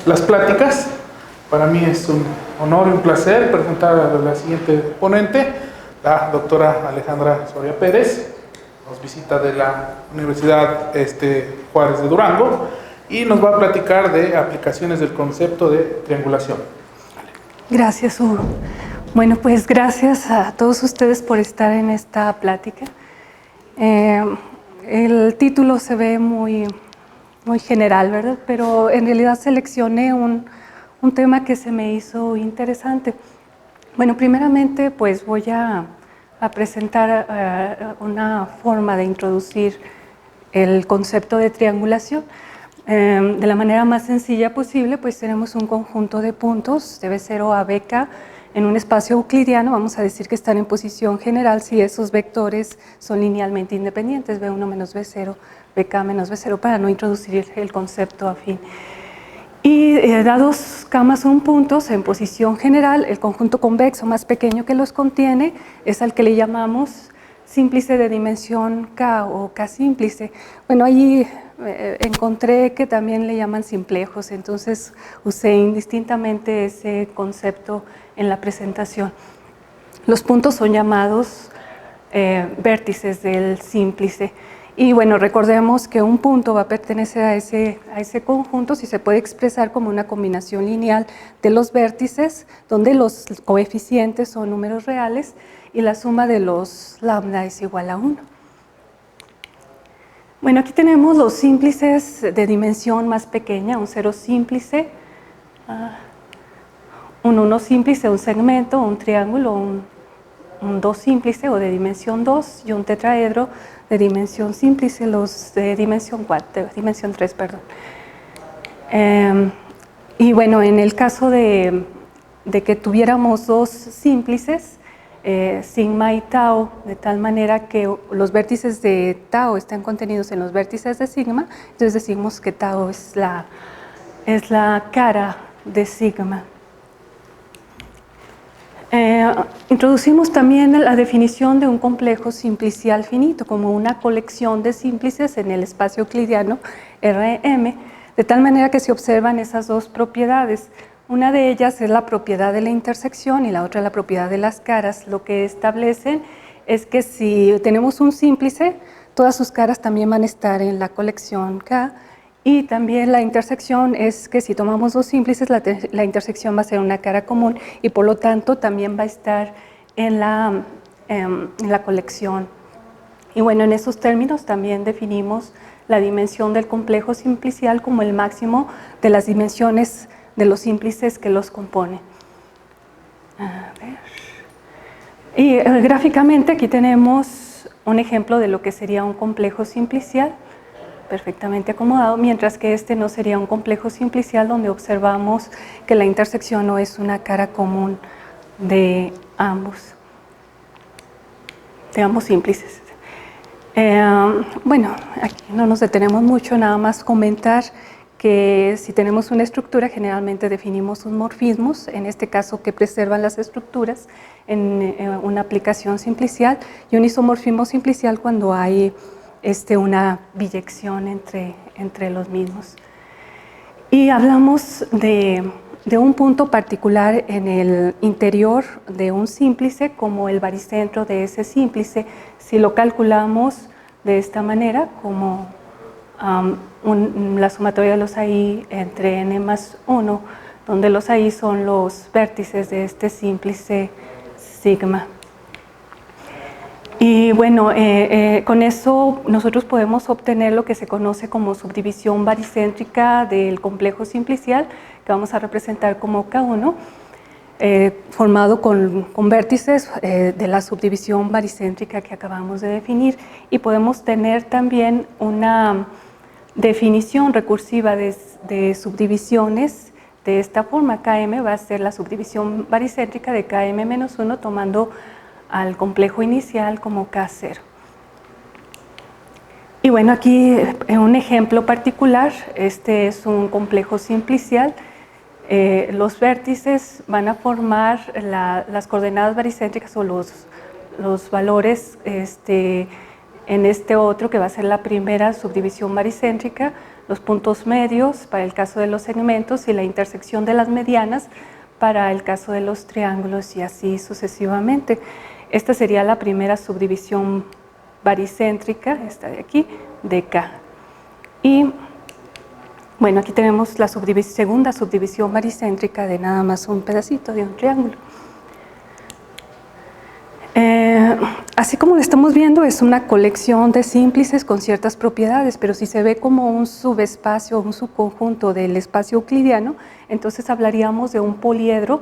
Las pláticas. Para mí es un honor y un placer presentar a la siguiente ponente, la doctora Alejandra Soria Pérez. Nos visita de la Universidad Juárez de Durango y nos va a platicar de aplicaciones del concepto de triangulación. Gracias, Hugo. Bueno, pues gracias a todos ustedes por estar en esta plática. El título se ve muy general, ¿verdad? Pero en realidad seleccioné un tema que se me hizo interesante. Bueno, primeramente pues voy a presentar una forma de introducir el concepto de triangulación. De la manera más sencilla posible, pues tenemos un conjunto de puntos de B0 a BK en un espacio euclidiano. Vamos a decir que están en posición general si esos vectores son linealmente independientes, B1 menos B0, BK menos B0, para no introducir el concepto afín. Y dados K más 1 puntos en posición general, el conjunto convexo más pequeño que los contiene es al que le llamamos símplice de dimensión K o K símplice. Bueno, ahí encontré que también le llaman simplejos, entonces usé indistintamente ese concepto en la presentación. Los puntos son llamados vértices del símplice. Y bueno, recordemos que un punto va a pertenecer a ese conjunto si se puede expresar como una combinación lineal de los vértices, donde los coeficientes son números reales y la suma de los lambda es igual a 1. Bueno, aquí tenemos los símplices de dimensión más pequeña, un 0 símplice, un 1 símplice, un segmento, un triángulo, un 2 símplice o de dimensión 2 y un tetraedro de dimensión símplice, los de dimensión 4, de dimensión 3, perdón. Y bueno, en el caso de que tuviéramos dos símplices, sigma y tau, de tal manera que los vértices de tau estén contenidos en los vértices de sigma, entonces decimos que tau es la cara de sigma. Introducimos también la definición de un complejo simplicial finito como una colección de símplices en el espacio euclidiano Rm, de tal manera que se observan esas dos propiedades. Una de ellas es la propiedad de la intersección y la otra la propiedad de las caras. Lo que establecen es que si tenemos un símplice, todas sus caras también van a estar en la colección K. Y también la intersección es que si tomamos dos símplices, la intersección va a ser una cara común y por lo tanto también va a estar en la colección. Y bueno, en esos términos también definimos la dimensión del complejo simplicial como el máximo de las dimensiones de los símplices que los componen. Y gráficamente aquí tenemos un ejemplo de lo que sería un complejo simplicial perfectamente acomodado, mientras que este no sería un complejo simplicial donde observamos que la intersección no es una cara común de ambos símplices. Bueno, aquí no nos detenemos mucho, nada más comentar que si tenemos una estructura generalmente definimos un morfismos, en este caso que preservan las estructuras en una aplicación simplicial, y un isomorfismo simplicial cuando hay una biyección entre los mismos. Y hablamos de un punto particular en el interior de un símplice como el baricentro de ese símplice. Si lo calculamos de esta manera, como la sumatoria de los AI entre n más 1, donde los AI son los vértices de este símplice sigma. Y bueno, con eso nosotros podemos obtener lo que se conoce como subdivisión baricéntrica del complejo simplicial, que vamos a representar como K1, formado con vértices de la subdivisión baricéntrica que acabamos de definir. Y podemos tener también una definición recursiva de subdivisiones de esta forma. Km va a ser la subdivisión baricéntrica de Km menos 1 tomando al complejo inicial como K0. Y bueno, aquí un ejemplo particular, este es un complejo simplicial. Los vértices van a formar las coordenadas baricéntricas o los valores en este otro que va a ser la primera subdivisión baricéntrica, los puntos medios para el caso de los segmentos y la intersección de las medianas para el caso de los triángulos y así sucesivamente. Esta sería la primera subdivisión baricéntrica, esta de aquí, de K. Y bueno, aquí tenemos la segunda subdivisión baricéntrica de nada más un pedacito de un triángulo. Así como lo estamos viendo, es una colección de símplices con ciertas propiedades, pero si se ve como un subespacio, un subconjunto del espacio euclidiano, entonces hablaríamos de un poliedro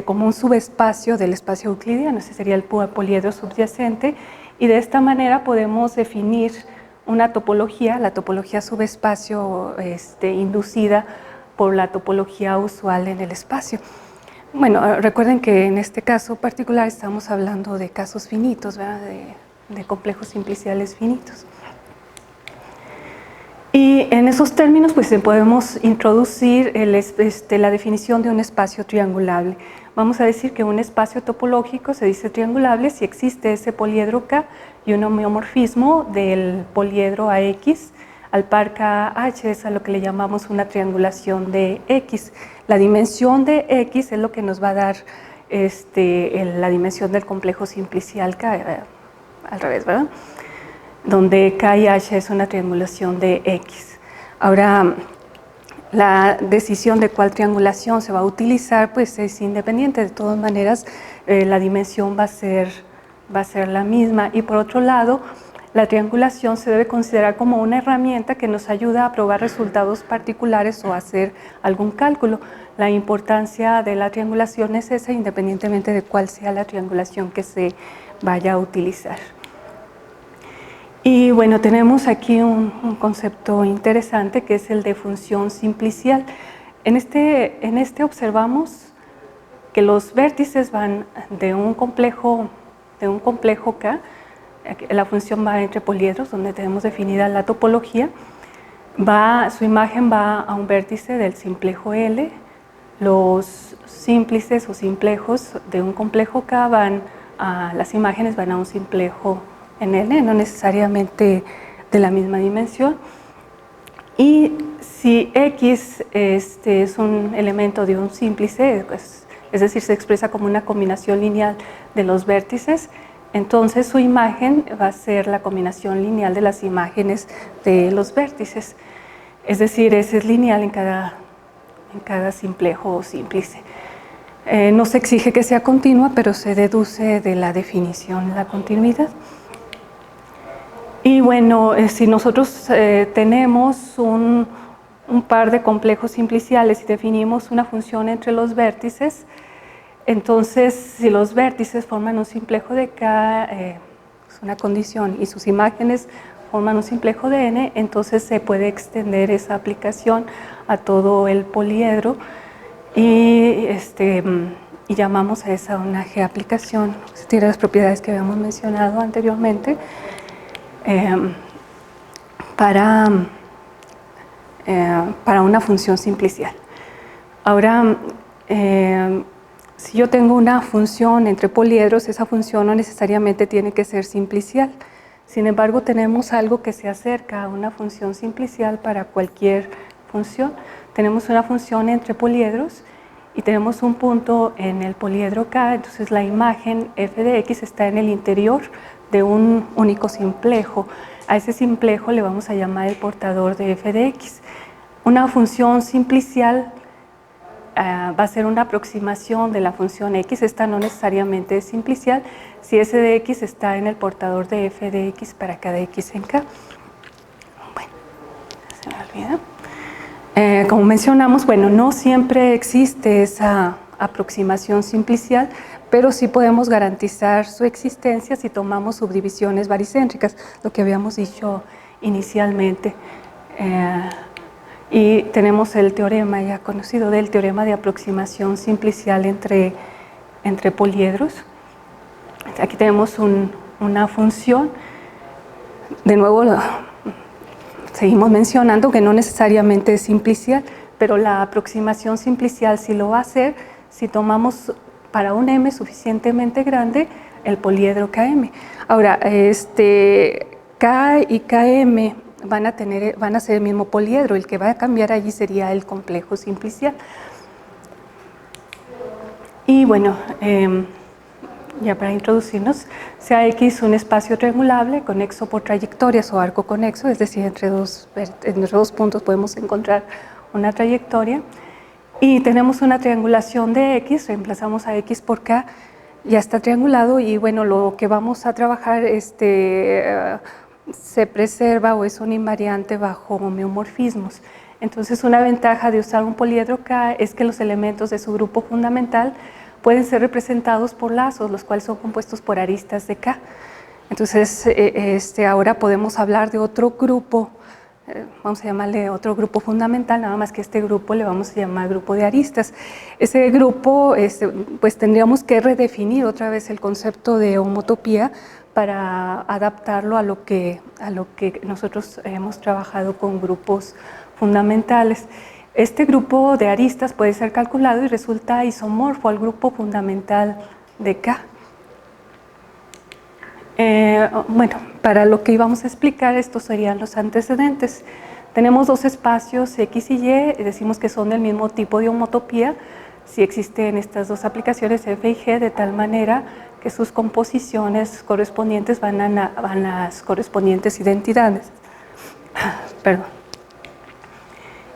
como un subespacio del espacio euclidiano. Ese sería el poliedro subyacente, y de esta manera podemos definir una topología, la topología subespacio inducida por la topología usual en el espacio. Bueno, recuerden que en este caso particular estamos hablando de casos finitos, ¿verdad? De complejos simpliciales finitos. Y en esos términos pues podemos introducir la definición de un espacio triangulable. Vamos a decir que un espacio topológico se dice triangulable si existe ese poliedro K y un homeomorfismo del poliedro AX al par KH, es a lo que le llamamos una triangulación de X. La dimensión de X es lo que nos va a dar la dimensión del complejo simplicial K, al revés, ¿verdad? Donde K y H es una triangulación de X. Ahora, la decisión de cuál triangulación se va a utilizar pues es independiente. De todas maneras, la dimensión va a ser la misma. Y por otro lado, la triangulación se debe considerar como una herramienta que nos ayuda a probar resultados particulares o hacer algún cálculo. La importancia de la triangulación es esa, independientemente de cuál sea la triangulación que se vaya a utilizar. Y bueno, tenemos aquí un concepto interesante que es el de función simplicial. En este observamos que los vértices van de un complejo K. La función va entre poliedros, donde tenemos definida la topología. Su imagen va a un vértice del simplejo L. Los símplices o simplejos de un complejo K las imágenes van a un simplejo en L, no necesariamente de la misma dimensión. Y si X es un elemento de un símplice, pues, es decir, se expresa como una combinación lineal de los vértices, entonces su imagen va a ser la combinación lineal de las imágenes de los vértices. Es decir, ese es lineal en cada simplejo o símplice. No se exige que sea continua, pero se deduce de la definición la continuidad. Y bueno, si nosotros tenemos un par de complejos simpliciales y definimos una función entre los vértices, entonces si los vértices forman un simplejo de K, es una condición, y sus imágenes forman un simplejo de N, entonces se puede extender esa aplicación a todo el poliedro y llamamos a esa una G-aplicación, que tiene las propiedades que habíamos mencionado anteriormente. Para una función simplicial. Ahora, si yo tengo una función entre poliedros, esa función no necesariamente tiene que ser simplicial. Sin embargo, tenemos algo que se acerca a una función simplicial para cualquier función. Tenemos una función entre poliedros y tenemos un punto en el poliedro K, entonces la imagen f de x está en el interior de un único simplejo. A ese simplejo le vamos a llamar el portador de f de x. Una función simplicial va a ser una aproximación de la función x. Esta no necesariamente es simplicial si s de x está en el portador de f de x para cada x en k. Bueno, se me olvida. Como mencionamos, bueno, no siempre existe esa aproximación simplicial, pero sí podemos garantizar su existencia si tomamos subdivisiones baricéntricas, lo que habíamos dicho inicialmente. Y tenemos el teorema ya conocido del teorema de aproximación simplicial entre poliedros. Aquí tenemos una función. De nuevo, seguimos mencionando que no necesariamente es simplicial, pero la aproximación simplicial sí lo va a hacer si tomamos para un m suficientemente grande el poliedro Km. Ahora, K y Km van a ser el mismo poliedro. El que va a cambiar allí sería el complejo simplicial. Y bueno, ya para introducirnos, sea X un espacio triangulable conexo por trayectorias o arco conexo, es decir, entre dos puntos podemos encontrar una trayectoria. Y tenemos una triangulación de X, reemplazamos a X por K, ya está triangulado y bueno, lo que vamos a trabajar se preserva o es un invariante bajo homeomorfismos. Entonces, una ventaja de usar un poliedro K es que los elementos de su grupo fundamental pueden ser representados por lazos, los cuales son compuestos por aristas de K. Entonces, ahora podemos hablar de otro grupo, vamos a llamarle otro grupo fundamental, nada más que este grupo le vamos a llamar grupo de aristas. Ese grupo, pues tendríamos que redefinir otra vez el concepto de homotopía para adaptarlo a lo que nosotros hemos trabajado con grupos fundamentales. Este grupo de aristas puede ser calculado y resulta isomorfo al grupo fundamental de K. Bueno, para lo que íbamos a explicar, estos serían los antecedentes. Tenemos dos espacios X y Y, decimos que son del mismo tipo de homotopía, si existen estas dos aplicaciones F y G, de tal manera que sus composiciones correspondientes van a las correspondientes identidades. Perdón.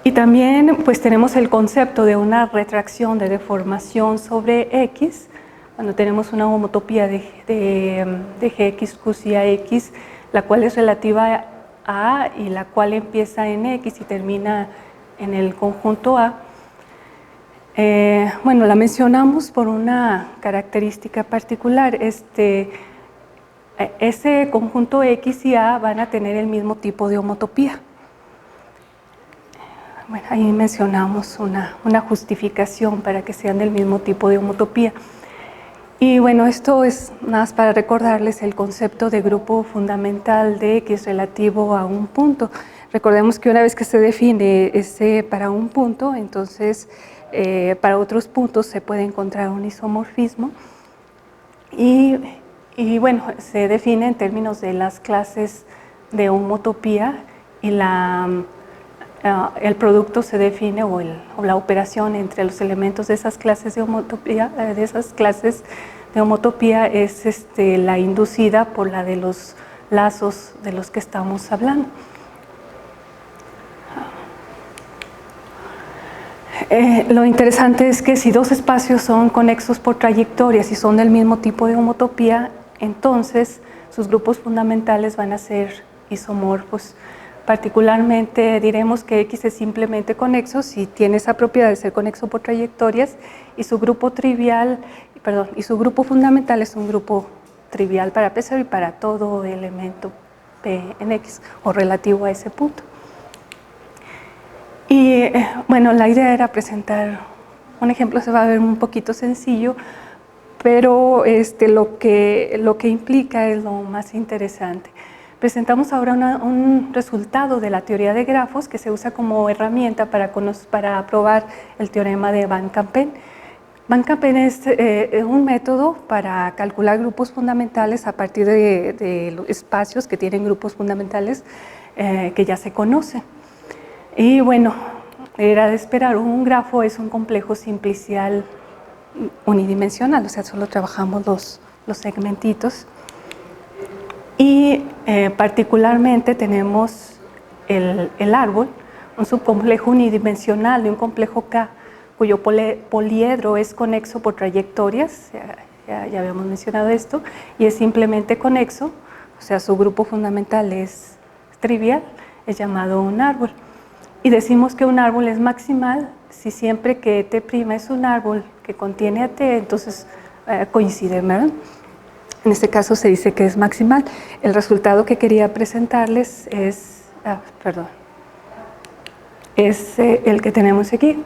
Y también pues tenemos el concepto de una retracción de deformación sobre X, cuando tenemos una homotopía de Gx cusia X, la cual es relativa a y la cual empieza en X y termina en el conjunto A. Bueno, la mencionamos por una característica particular. Ese conjunto X y A van a tener el mismo tipo de homotopía. Bueno, ahí mencionamos una justificación para que sean del mismo tipo de homotopía. Y bueno, esto es más para recordarles el concepto de grupo fundamental de X relativo a un punto. Recordemos que una vez que se define ese para un punto, entonces para otros puntos se puede encontrar un isomorfismo. Y bueno, se define en términos de las clases de homotopía y el producto se define o la operación entre los elementos de esas clases de homotopía, es la inducida por la de los lazos de los que estamos hablando. Lo interesante es que si dos espacios son conexos por trayectorias y son del mismo tipo de homotopía, entonces sus grupos fundamentales van a ser isomorfos. Particularmente diremos que X es simplemente conexo si tiene esa propiedad de ser conexo por trayectorias y su grupo fundamental es un grupo trivial para P0 y para todo elemento P en X o relativo a ese punto. Y bueno, la idea era presentar un ejemplo, se va a ver un poquito sencillo, pero lo que implica es lo más interesante. Presentamos ahora un resultado de la teoría de grafos que se usa como herramienta para probar el teorema de Van Kampen. Van Kampen es un método para calcular grupos fundamentales a partir de los espacios que tienen grupos fundamentales que ya se conocen. Y bueno, era de esperar, un grafo es un complejo simplicial unidimensional, o sea, solo trabajamos los segmentitos. Y particularmente tenemos el árbol, un subcomplejo unidimensional de un complejo K, cuyo poliedro es conexo por trayectorias, ya habíamos mencionado esto, y es simplemente conexo, o sea, su grupo fundamental es trivial, es llamado un árbol. Y decimos que un árbol es maximal si siempre que T' es un árbol que contiene a T, entonces coincide, ¿verdad? En este caso se dice que es maximal. El resultado que quería presentarles es el que tenemos aquí.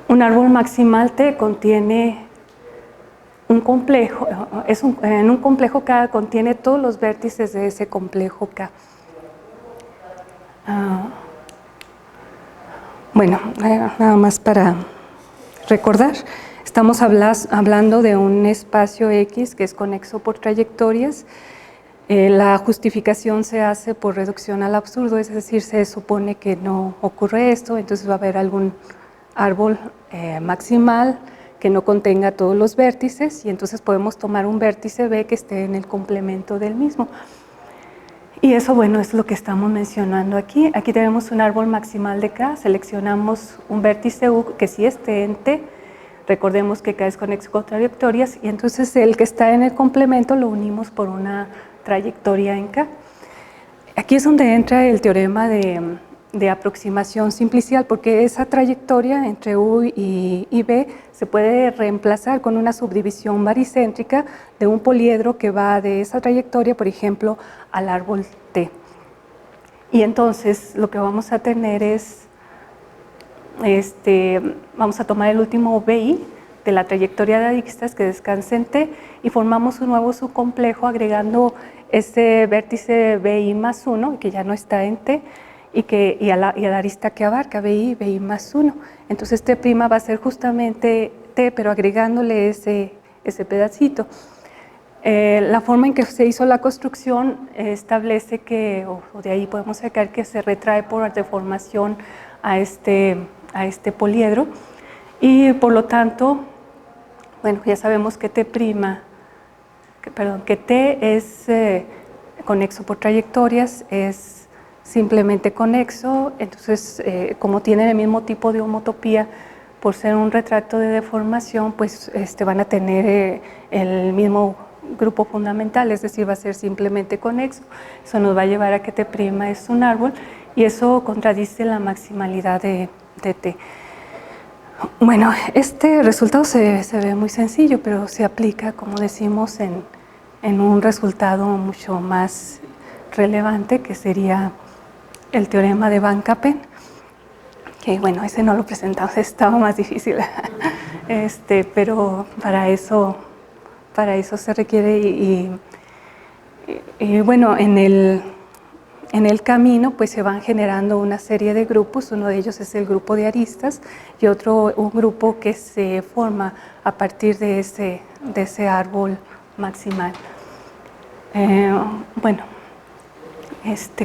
Un árbol maximal T contiene un complejo, en un complejo K contiene todos los vértices de ese complejo K. Bueno, nada más para recordar. Estamos hablando de un espacio X que es conexo por trayectorias La justificación se hace por reducción al absurdo, es decir, se supone que no ocurre esto, entonces va a haber algún árbol maximal que no contenga todos los vértices y entonces podemos tomar un vértice B que esté en el complemento del mismo. Y eso, bueno, es lo que estamos mencionando aquí. Aquí tenemos un árbol maximal de K, seleccionamos un vértice U que sí esté en T, recordemos que K es conexo con trayectorias y entonces el que está en el complemento lo unimos por una trayectoria en K. Aquí es donde entra el teorema de aproximación simplicial, porque esa trayectoria entre U y B se puede reemplazar con una subdivisión baricéntrica de un poliedro que va de esa trayectoria, por ejemplo, al árbol T. Y entonces lo que vamos a tener es, vamos a tomar el último BI de la trayectoria de aristas que descansa en T y formamos un nuevo subcomplejo agregando ese vértice BI más 1, que ya no está en T, y a la arista que abarca BI más 1. Entonces T' va a ser justamente T, pero agregándole ese pedacito. La forma en que se hizo la construcción establece que, o de ahí podemos sacar que se retrae por deformación a este poliedro y por lo tanto, bueno, ya sabemos que que T es conexo por trayectorias, es simplemente conexo, entonces como tienen el mismo tipo de homotopía, por ser un retrato de deformación, pues van a tener el mismo grupo fundamental, es decir, va a ser simplemente conexo. Eso nos va a llevar a que T' es un árbol y eso contradice la maximalidad de T. Bueno, este resultado se ve muy sencillo, pero se aplica, como decimos, en un resultado mucho más relevante, que sería el teorema de Van Capen, que bueno, ese no lo presentamos, estaba más difícil, pero para eso se requiere y bueno, en el camino pues se van generando una serie de grupos, uno de ellos es el grupo de aristas y otro un grupo que se forma a partir de ese árbol maximal. Bueno,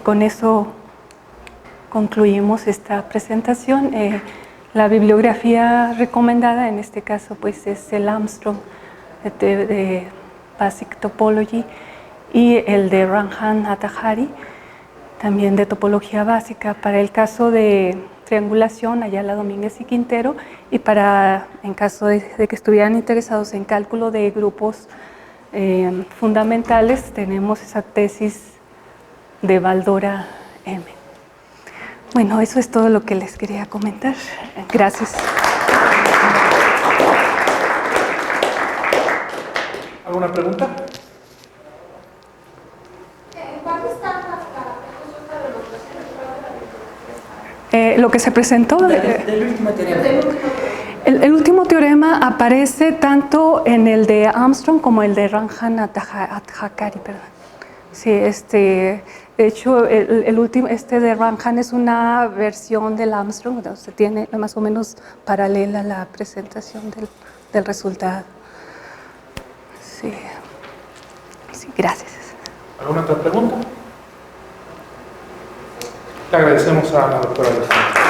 con eso concluimos esta presentación. La bibliografía recomendada en este caso pues es el Armstrong de Basic Topology y el de Ranjan Attahari, también de topología básica. Para el caso de triangulación, Ayala, Domínguez y Quintero, y en caso de que estuvieran interesados en cálculo de grupos fundamentales, tenemos esa tesis de Baldora M. Bueno, eso es todo lo que les quería comentar. Gracias. ¿Alguna pregunta? ¿Cuándo están las características de los Lo que se presentó Del último teorema. el último teorema aparece tanto en el de Armstrong como el de Ranjan Attahari, perdón. Sí, de hecho el último, de Ranjan es una versión del Armstrong, entonces tiene más o menos paralela la presentación del resultado. Sí, gracias. ¿Alguna otra pregunta? Le agradecemos a la doctora Alejandra.